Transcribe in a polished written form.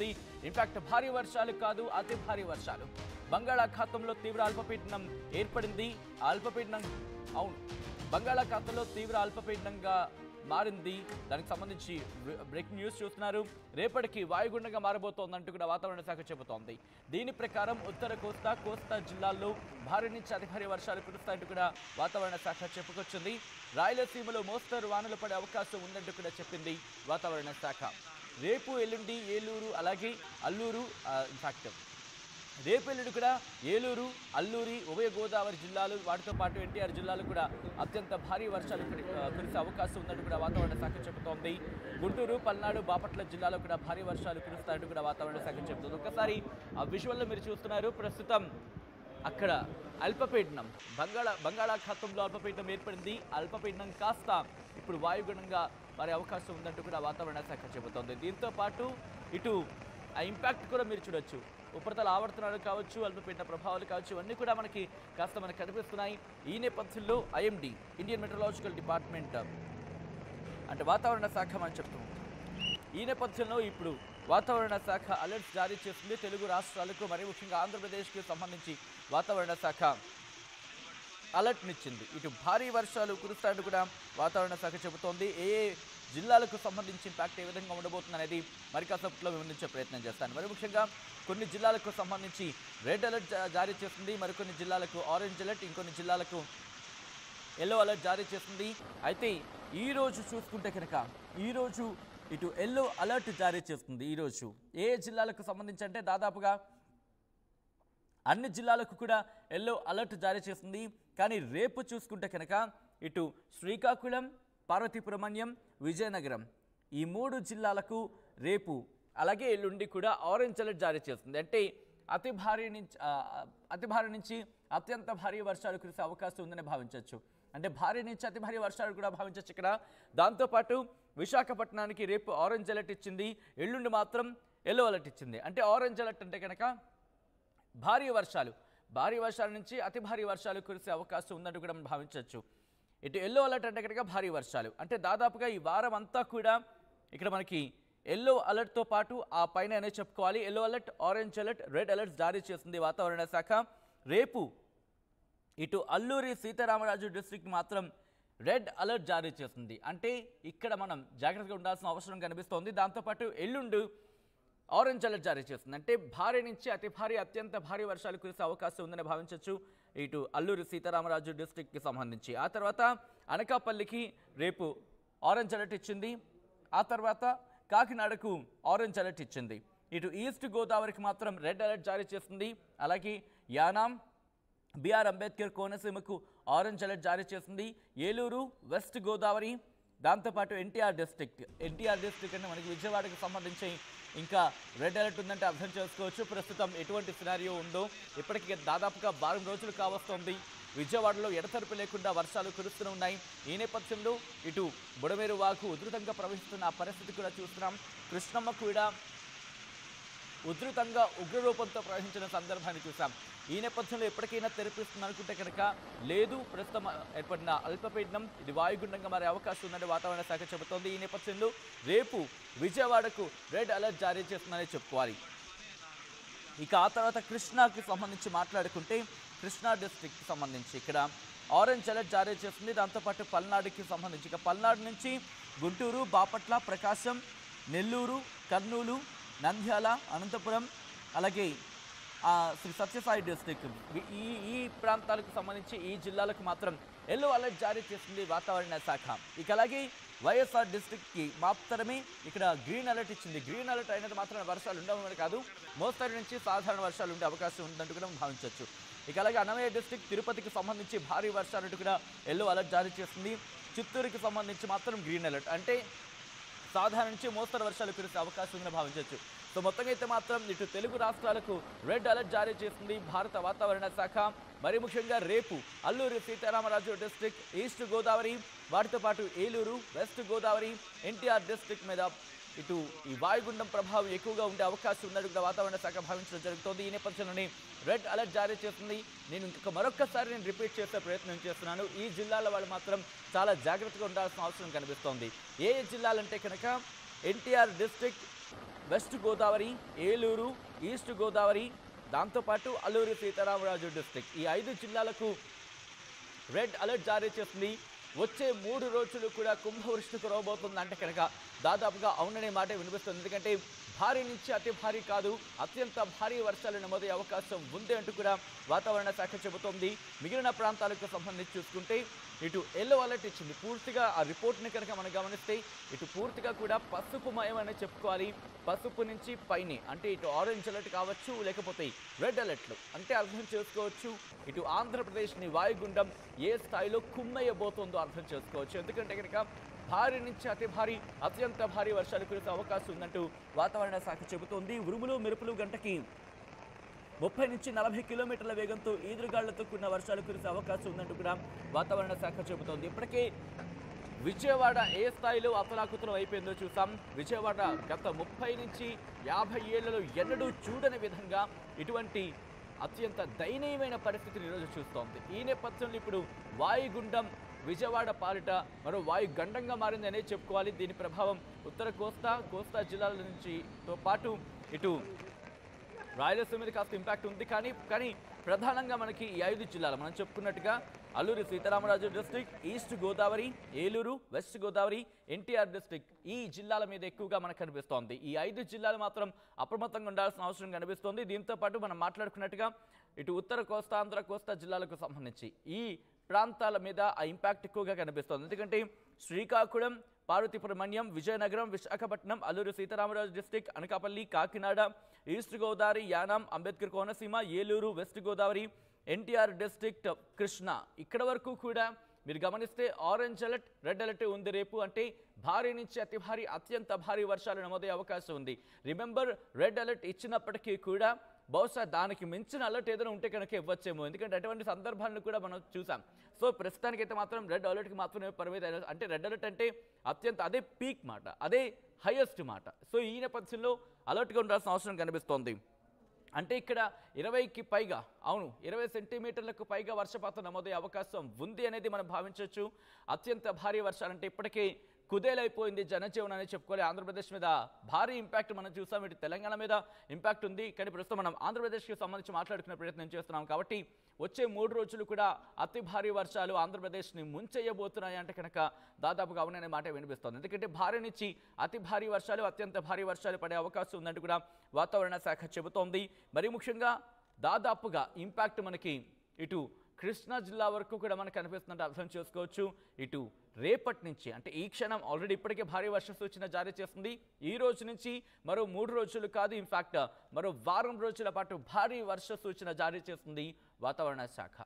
కనిపిస్తోంది. ఇన్ఫాక్ట్ భారీ వర్షాలు కాదు, అతి భారీ వర్షాలు. బంగాళాఖాతంలో తీవ్ర అల్పపీడనం ఏర్పడింది. అల్పపీడనం బంగాళాఖాతంలో తీవ్ర అల్పపీడనంగా మారింది. దానికి సంబంధించి బ్రేకింగ్ న్యూస్ చూస్తున్నారు. రేపటికి వాయుగుండంగా మారబోతోందంటూ కూడా వాతావరణ శాఖ చెబుతోంది. దీని ప్రకారం ఉత్తర కోస్తా జిల్లాల్లో భారీ నుంచి అతి భారీ వర్షాలు కురుస్తాయంటూ కూడా వాతావరణ శాఖ చెప్పుకొచ్చింది. రాయలసీమలో మోస్తరు వానలు పడే అవకాశం ఉందంటూ కూడా చెప్పింది వాతావరణ శాఖ. రేపు ఎల్లుండి ఏలూరు అలాగే అల్లూరు ఇన్ఫాక్ట్ రేపు ఎల్లుండి కూడా ఏలూరు అల్లూరి ఉభయ గోదావరి జిల్లాలు వాటితో పాటు ఎన్టీఆర్ జిల్లాలు కూడా అత్యంత భారీ వర్షాలు కురిసే అవకాశం ఉందంటూ కూడా వాతావరణ శాఖ చెబుతోంది. గుంటూరు పల్నాడు బాపట్ల జిల్లాలో కూడా భారీ వర్షాలు కురుస్తాయంటూ కూడా వాతావరణ శాఖ చెబుతుంది. ఒకసారి ఆ విజువల్లో మీరు చూస్తున్నారు. ప్రస్తుతం అక్కడ అల్పపీడనం బంగాళాఖాతంలో అల్పపీడనం ఏర్పడింది. అల్పపీడనం కాస్త ఇప్పుడు వాయుగుణంగా మారే అవకాశం ఉందంటూ కూడా వాతావరణ శాఖ చెబుతోంది. దీంతో పాటు ఇటు ఆ ఇంపాక్ట్ కూడా మీరు చూడొచ్చు. ఉపరితల ఆవర్తనాలు కావచ్చు, అల్పపీడన ప్రభావాలు కావచ్చు, ఇవన్నీ కూడా మనకి కనిపిస్తున్నాయి. ఈ నేపథ్యంలో ఐఎండీ ఇండియన్ మెట్రలాజికల్ డిపార్ట్మెంట్ అంటే వాతావరణ శాఖ అని చెప్తుంది. ఈ నేపథ్యంలో ఇప్పుడు వాతావరణ శాఖ అలర్ట్స్ జారీ చేస్తుంది. తెలుగు రాష్ట్రాలకు మరి ముఖ్యంగా ఆంధ్రప్రదేశ్కి సంబంధించి వాతావరణ శాఖ అలర్ట్నిచ్చింది. ఇటు భారీ వర్షాలు కురుస్తాయంటూ కూడా వాతావరణ శాఖ చెబుతోంది. ఏ జిల్లాలకు సంబంధించి ఇంపాక్ట్ ఏ విధంగా ఉండబోతుంది అనేది మరి కాసేపట్లో వివరించే ప్రయత్నం చేస్తాను. మరి ముఖ్యంగా కొన్ని జిల్లాలకు సంబంధించి రెడ్ అలర్ట్ జారీ చేస్తుంది, మరికొన్ని జిల్లాలకు ఆరెంజ్ అలర్ట్, ఇంకొన్ని జిల్లాలకు ఎల్లో అలర్ట్ జారీ చేస్తుంది. అయితే ఈరోజు చూసుకుంటే కనుక ఈరోజు ఇటు ఎల్లో అలర్ట్ జారీ చేస్తుంది. ఈరోజు ఏ జిల్లాలకు సంబంధించి అంటే దాదాపుగా అన్ని జిల్లాలకు కూడా ఎల్లో అలర్ట్ జారీ చేస్తుంది. కానీ రేపు చూసుకుంటే కనుక ఇటు శ్రీకాకుళం, పార్వతీపురమణ్యం, విజయనగరం ఈ 3 జిల్లాలకు రేపు అలాగే ఎల్లుండి కూడా ఆరెంజ్ అలర్ట్ జారీ చేస్తుంది. అంటే అతి భారీ నుంచి అత్యంత భారీ వర్షాలు కురిసే అవకాశం ఉందని భావించవచ్చు. అంటే భారీ నుంచి అతి భారీ వర్షాలు కూడా భావించవచ్చు ఇక్కడ. దాంతోపాటు విశాఖపట్నానికి రేపు ఆరెంజ్ అలర్ట్ ఇచ్చింది, ఎల్లుండి మాత్రం ఎల్లో అలర్ట్ ఇచ్చింది. అంటే ఆరెంజ్ అలర్ట్ అంటే కనుక భారీ వర్షాల నుంచి అతి భారీ వర్షాలు కురిసే అవకాశం ఉందంటూ కూడా మనం భావించవచ్చు. ఇటు ఎల్లో అలర్ట్ అంటే కనుక భారీ వర్షాలు. అంటే దాదాపుగా ఈ వారం అంతా కూడా ఇక్కడ మనకి ఎల్లో అలర్ట్తో పాటు ఆ పైన అనేది చెప్పుకోవాలి. Yellow alert, orange alert, red alert జారీ చేస్తుంది వాతావరణ శాఖ. రేపు ఇటు అల్లూరి సీతారామరాజు డిస్ట్రిక్ట్ మాత్రం రెడ్ అలర్ట్ జారీ చేస్తుంది. అంటే ఇక్కడ మనం జాగ్రత్తగా ఉండాల్సిన అవసరం కనిపిస్తోంది. దాంతోపాటు ఎల్లుండి ఆరెంజ్ అలర్ట్ జారీ చేస్తుంది. అంటే భారీ నుంచి అతి భారీ అత్యంత భారీ వర్షాలు కురిసే అవకాశం ఉందని భావించవచ్చు ఇటు అల్లూరి సీతారామరాజు డిస్ట్రిక్ట్కి సంబంధించి. ఆ తర్వాత అనకాపల్లికి రేపు ఆరెంజ్ అలర్ట్ ఇచ్చింది. ఆ తర్వాత కాకినాడకు ఆరెంజ్ అలర్ట్ ఇచ్చింది. ఇటు ఈస్ట్ గోదావరికి మాత్రం రెడ్ అలర్ట్ జారీ చేస్తుంది. అలాగే యానాం, బిఆర్ అంబేద్కర్ కోనసీమకు ఆరెంజ్ అలర్ట్ జారీ చేస్తుంది. ఏలూరు, వెస్ట్ గోదావరి, దాంతోపాటు ఎన్టీఆర్ డిస్ట్రిక్ట్ అంటే మనకి విజయవాడకు సంబంధించి ఇంకా రెడ్ అలర్ట్ ఉందంటే అర్థం చేసుకోవచ్చు ప్రస్తుతం ఎటువంటి సినారియో ఉందో. ఇప్పటికీ దాదాపుగా వారం రోజులు కావస్తోంది. విజయవాడలో ఎడతెరిపి లేకుండా వర్షాలు కురుస్తూనే ఉన్నాయి. ఈ నేపథ్యంలో ఇటు బుడమేరు వాగు ఉధృతంగా ప్రవహిస్తున్న ఆ పరిస్థితి కూడా చూస్తున్నాం. కృష్ణమ్మ కూడా ఉధృతంగా ఉగ్రరూపంతో ప్రవహించిన సందర్భాన్ని చూసాం. ఈ నేపథ్యంలో ఎప్పటికైనా తెరిపిస్తుంది అనుకుంటే కనుక లేదు, ప్రస్తుతం ఏర్పడిన అల్పపీడనం ఇది వాయుగుండంగా మారే అవకాశం ఉందని వాతావరణ శాఖ చెబుతోంది. ఈ నేపథ్యంలో రేపు విజయవాడకు రెడ్ అలర్ట్ జారీ చేస్తుందని చెప్పుకోవాలి. ఇక ఆ తర్వాత కృష్ణాకి సంబంధించి మాట్లాడుకుంటే కృష్ణా డిస్ట్రిక్ట్కి సంబంధించి ఇక్కడ ఆరెంజ్ అలర్ట్ జారీ చేస్తుంది. దాంతోపాటు పల్నాడుకి సంబంధించి ఇక పల్నాడు నుంచి గుంటూరు, బాపట్ల, ప్రకాశం, నెల్లూరు, కర్నూలు, నంద్యాల, అనంతపురం అలాగే శ్రీ సత్యసాయి డిస్ట్రిక్ట్ ఈ ప్రాంతాలకు సంబంధించి ఈ జిల్లాలకు మాత్రం ఎల్లో అలర్ట్ జారీ చేస్తుంది వాతావరణ శాఖ. ఇక అలాగే వైఎస్ఆర్ డిస్ట్రిక్ట్కి మాత్రమే ఇక్కడ గ్రీన్ అలర్ట్ ఇచ్చింది. గ్రీన్ అలర్ట్ అయినది మాత్రం వర్షాలు ఉండవని కాదు, మోస్తరు నుంచి సాధారణ వర్షాలు ఉండే అవకాశం ఉందంటూ కూడా భావించవచ్చు. ఇక అలాగే అన్నమయ్య డిస్ట్రిక్ట్, తిరుపతికి సంబంధించి భారీ వర్షాలు కూడా ఎల్లో అలర్ట్ జారీ చేస్తుంది. చిత్తూరుకి సంబంధించి మాత్రం గ్రీన్ అలర్ట్ అంటే సాధారణ నుంచి మోస్తరు వర్షాలు కురిసే అవకాశం ఉందని భావించవచ్చు. సో మొత్తంగా అయితే మాత్రం ఇటు తెలుగు రాష్ట్రాలకు రెడ్ అలర్ట్ జారీ చేస్తుంది భారత వాతావరణ శాఖ. మరి ముఖ్యంగా రేపు అల్లూరి సీతారామరాజు డిస్ట్రిక్ట్, ఈస్ట్ గోదావరి, వాటితో పాటు ఏలూరు, వెస్ట్ గోదావరి, ఎన్టీఆర్ డిస్ట్రిక్ట్ మీద ఇటు ఈ వాయుగుండం ప్రభావం ఎక్కువగా ఉండే అవకాశం ఉన్నట్టు కూడా వాతావరణ శాఖ భావించడం జరుగుతోంది. ఈ నేపథ్యంలోనే రెడ్ అలర్ట్ జారీ చేస్తుంది. నేను మరొక్కసారి రిపీట్ చేసే ప్రయత్నం చేస్తున్నాను. ఈ జిల్లాల వాళ్ళు మాత్రం చాలా జాగ్రత్తగా ఉండాల్సిన అవసరం కనిపిస్తోంది. ఏ జిల్లాలంటే కనుక NTR district, west Godavari, Eluru, east Godavari, దాంతోపాటు అల్లూరి సీతారామరాజు డిస్ట్రిక్ట్ ఈ 5 జిల్లాలకు రెడ్ అలర్ట్ జారీ చేస్తుంది. వచ్చే 3 రోజులు కూడా కుంభవృష్టి కురవబోతుంది అంటే కనుక దాదాపుగా అవుననే మాట వినిపిస్తుంది. ఎందుకంటే భారీ నుంచి అతి భారీ కాదు, అత్యంత భారీ వర్షాలు నమోదయ్యే అవకాశం ఉంది అంటూ కూడా వాతావరణ శాఖ చెబుతోంది. మిగిలిన ప్రాంతాలకు సంబంధించి చూసుకుంటే ఇటు ఎల్లో అలర్ట్ ఇచ్చింది. పూర్తిగా ఆ రిపోర్ట్ని కనుక మనం గమనిస్తే ఇటు పూర్తిగా కూడా పసుపుమయం అనే చెప్పుకోవాలి. పసుపు నుంచి పైనే అంటే ఇటు ఆరెంజ్ అలర్ట్ కావచ్చు, లేకపోతే రెడ్ అలర్ట్లు అంటే అర్థం చేసుకోవచ్చు ఇటు ఆంధ్రప్రదేశ్ని వాయుగుండం ఏ స్థాయిలో కుమ్మయ్యబోతుందో అర్థం చేసుకోవచ్చు. ఎందుకంటే కనుక భారీ నుంచి అతి భారీ, అత్యంత భారీ వర్షాలు కురిసే అవకాశం ఉందంటూ వాతావరణ శాఖ చెబుతోంది. ఉరుములు మెరుపులు గంటకి 30 నుంచి 40 కిలోమీటర్ల వేగంతో ఈదురుగాళ్లతో కూడిన వర్షాలు కురిసే అవకాశం ఉందంటూ కూడా వాతావరణ శాఖ చెబుతోంది. ఇప్పటికే విజయవాడ ఏ స్థాయిలో అతలాకుతలం అయిపోయిందో చూసాం. విజయవాడ గత 30 నుంచి 50 ఏళ్లలో ఎన్నడూ చూడని విధంగా ఇటువంటి అత్యంత దయనీయమైన పరిస్థితిని ఈరోజు చూస్తోంది. ఈ నేపథ్యంలో ఇప్పుడు వాయుగుండం విజయవాడ పాలిట మరో వాయుగండంగా మారిందనే చెప్పుకోవాలి. దీని ప్రభావం ఉత్తర కోస్తా జిల్లాల నుంచి తో పాటు ఇటు రాయలసీమ మీద కాస్త ఇంపాక్ట్ ఉంది. కానీ ప్రధానంగా మనకి ఈ 5 జిల్లాలు మనం చెప్పుకున్నట్టుగా Alluri Sitaramaraju district, east Godavari, Eluru, west Godavari, NTR district ఈ జిల్లాల మీద ఎక్కువగా మనకు కనిపిస్తోంది. ఈ 5 జిల్లాలు మాత్రం అప్రమత్తంగా ఉండాల్సిన అవసరం కనిపిస్తోంది. దీంతో పాటు మనం మాట్లాడుకున్నట్టుగా ఇటు ఉత్తర కోస్తా, ఆంధ్ర కోస్తా జిల్లాలకు సంబంధించి ఈ ప్రాంతాల మీద ఆ ఇంపాక్ట్ ఎక్కువగా కనిపిస్తోంది. ఎందుకంటే Srikakulam, Parvathipuram Manyam, Vizianagaram, Visakhapatnam, Alluri Sitaramaraju district, Anakapalli, Kakinada, east Godavari, Yanam, Ambedkar Konaseema, Eluru, west Godavari, NTR district, Krishna ఇక్కడ వరకు కూడా మీరు గమనిస్తే ఆరెంజ్ అలర్ట్, రెడ్ అలర్ట్ ఉంది రేపు. అంటే భారీ నుంచి అతి భారీ, అత్యంత భారీ వర్షాలు నమోదయ్యే అవకాశం ఉంది. రిమెంబర్ రెడ్ అలర్ట్ ఇచ్చినప్పటికీ కూడా బహుశా దానికి మించిన అలర్ట్ ఏదైనా ఉంటే కనుక ఇవ్వచ్చేమో. ఎందుకంటే అటువంటి సందర్భాలను కూడా మనం చూసాం. సో ప్రస్తుతానికైతే మాత్రం రెడ్ అలర్ట్కి మాత్రమే పరిమితం. అంటే రెడ్ అలర్ట్ అంటే అత్యంత అదే పీక్ మాట, అదే హైయెస్ట్ మాట. సో ఈ నేపథ్యంలో అలర్ట్గా ఉండాల్సిన అవసరం కనిపిస్తోంది. అంటే ఇక్కడ 20కి పైగా 20 సెంటీమీటర్లకు పైగా వర్షపాతం నమోదయ్యే అవకాశం ఉంది అనేది మనం భావించవచ్చు. అత్యంత భారీ వర్షాలంటే ఇప్పటికే కుదేలైపోయింది జనజీవనం అని చెప్పుకోవాలి. ఆంధ్రప్రదేశ్ మీద భారీ ఇంపాక్ట్ మనం చూసాం. ఇటు తెలంగాణ మీద ఇంపాక్ట్ ఉంది. కానీ ప్రస్తుతం మనం ఆంధ్రప్రదేశ్కి సంబంధించి మాట్లాడుకునే ప్రయత్నం చేస్తున్నాం. కాబట్టి వచ్చే 3 రోజులు కూడా అతి భారీ వర్షాలు ఆంధ్రప్రదేశ్ని ముంచెయ్యబోతున్నాయి అంటే కనుక దాదాపుగా అవుననే మాట వినిపిస్తోంది. ఎందుకంటే భారీ నుంచి అతి భారీ వర్షాలు, అత్యంత భారీ వర్షాలు పడే అవకాశం ఉందంటూ కూడా వాతావరణ శాఖ చెబుతోంది. మరి ముఖ్యంగా దాదాపుగా ఇంపాక్ట్ మనకి ఇటు కృష్ణా జిల్లా వరకు కూడా మనకు కనిపిస్తుందంటే అర్థం చేసుకోవచ్చు. ఇటు రేపటి నుంచి అంటే ఈ క్షణం ఆల్రెడీ ఇప్పటికే భారీ వర్ష సూచన జారీ చేస్తుంది. ఈ రోజు నుంచి మరో 3 రోజులు కాదు, ఇన్ఫాక్ట్ మరో వారం రోజుల పాటు భారీ వర్ష సూచన జారీ చేస్తుంది వాతావరణ శాఖ.